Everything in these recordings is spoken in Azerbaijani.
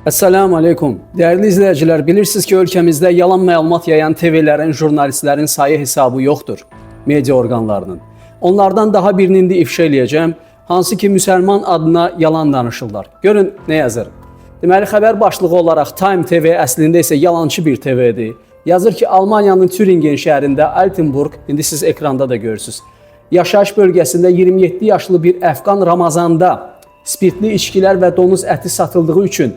Esselamu Aleyküm. Değerli izleyiciler, bilirsiniz ki ülkemizde yalan məlumat yayan TV'lerin, jurnalistlerin sayı hesabı yoktur. Media organlarının. Onlardan daha birini indi ifşa eləyəcəm. Hansı ki Müsəlman adına yalan danışırlar. Görün ne yazır. Deməli, xəbər başlığı olarak Time TV əslində isə yalancı bir TV'dir. Yazır ki Almanya'nın Türingen şehrində Altenburg, indi siz ekranda da görürsünüz. Yaşayış bölgesinde 27 yaşlı bir Əfqan Ramazanda spirtli içkiler ve donuz əti satıldığı üçün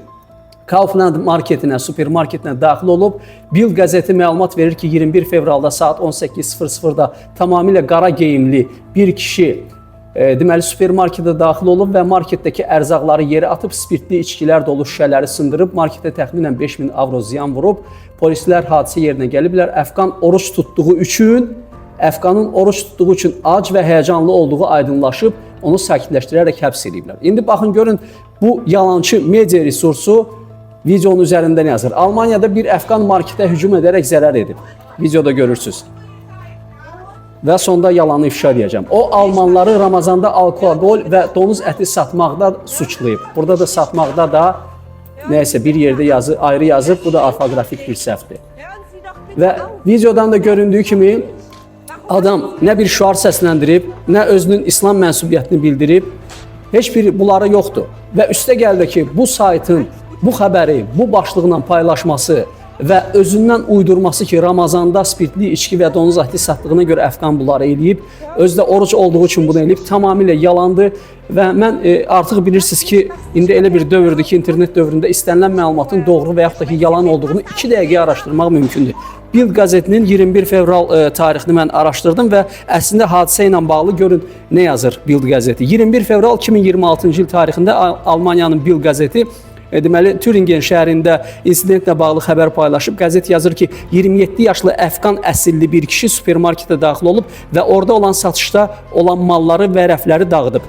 Kaufland marketinə, supermarketinə daxil olub. Bild qəzeti məlumat verir ki 21 fevralda saat 18:00-da tamamilə qara geyimli bir kişi deməli supermarketə daxil olub və marketdəki ərzaqları yerə atıb spirtli içkilər dolu şüşələri sındırıb. Marketə təxminən 5000 avro ziyan vurub. Polislər hadisə yerinə gəliblər. Əfqan oruç tutduğu üçün ac və həyəcanlı olduğu aydınlaşıb, onu sakitləşdirərək həbs ediblər. İndi baxın görün bu yalancı media resursu videonun üzərində nə yazır? Almanya'da bir Əfqan marketə hücum edərək zərər edib. Videoda görürsünüz. Və sonda yalanı ifşa edəcəm. O Almanları Ramazanda alkohol və donuz əti satmaqda suçlayıb. Burada da satmaqda da nəysə bir yerdə ayrı yazıb. Bu da orfoqrafik bir səhvdir. Və videodan da göründüyü kimi adam nə bir şüar səsləndirib, nə özünün İslam mənsubiyyətini bildirib. Heç biri bunları yoxdur. Və üstə gəldi ki bu saytın bu xəbəri bu başlıqla paylaşması və özündən uydurması ki Ramazanda spirtli içki və donuz əti satdığına görə Əfqan bunları eləyib. Özü də oruç olduğu üçün bunu eləyib. Tamamilə yalandır və mən artıq bilirsiniz ki indi elə bir dövrdür ki internet dövründə istənilən məlumatın doğru və yaxud da ki yalan olduğunu 2 dəqiqəyə araşdırmaq mümkündür. Bild qəzetinin 21 fevral tarixini mən araşdırdım və əslində hadisə ilə bağlı görün nə yazır Bild qəzeti. 21 fevral 2026-cı il tarixində Almaniyanın Bild qəzeti deməli Türingen şəhərində insidentlə bağlı xəbər paylaşıb. Qəzet yazır ki 27 yaşlı Əfqan əsilli bir kişi supermarketə daxil olub və orada olan satışda olan malları və rəfləri dağıdıb.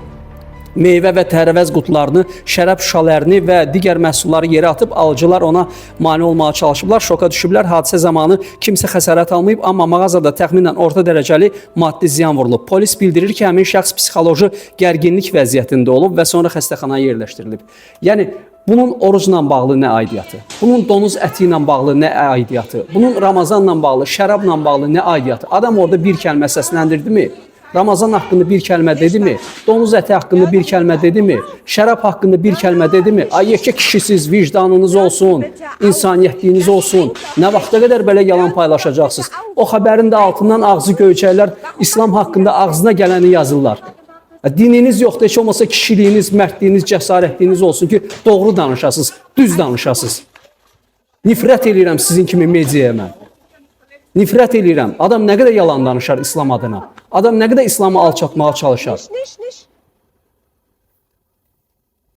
Meyvə və tərəvəz qutularını, şərab şüşələrini və digər məhsulları yerə atıb, alıcılar ona mane olmağa çalışıblar, şoka düşüblər. Hadisə zamanı kimsə xəsarət almayıb, amma mağazada təxminən orta dərəcəli maddi ziyan vurulub. Polis bildirir ki, həmin şəxs psixoloji gərginlik vəziyyətində olub və sonra xəstəxanaya yerləşdirilib. Yəni bunun orucla bağlı nə aidiyyatı? Bunun donuz əti ilə bağlı nə aidiyyatı? Bunun Ramazanla bağlı, şərabla bağlı nə aidiyyatı? Adam orada bir kəlmə səsləndirdi mi? Ramazan haqqında bir kəlmə dedi mi? Donuz əti haqqında bir kəlmə dedi mi? Şərab haqqında bir kəlmə dedi mi? Ay yekə kişisiz, vicdanınız olsun, insaniyyətliyiniz olsun. Nə vaxta qədər belə yalan paylaşacaqsınız? O xəbərin də altından ağzı göyçəklər İslam haqqında ağzına gələni yazırlar. Dininiz yoxdur, heç olmasa kişiliyiniz, mərdliyiniz, cəsarətliyiniz olsun ki, doğru danışasınız, düz danışasınız. Nifrət eləyirəm sizin kimi mediaya mən. Nifrət eləyirəm. Adam nə qədər yalan danışar İslam adına. Adam nə qədər İslamı alçatmağa çalışar.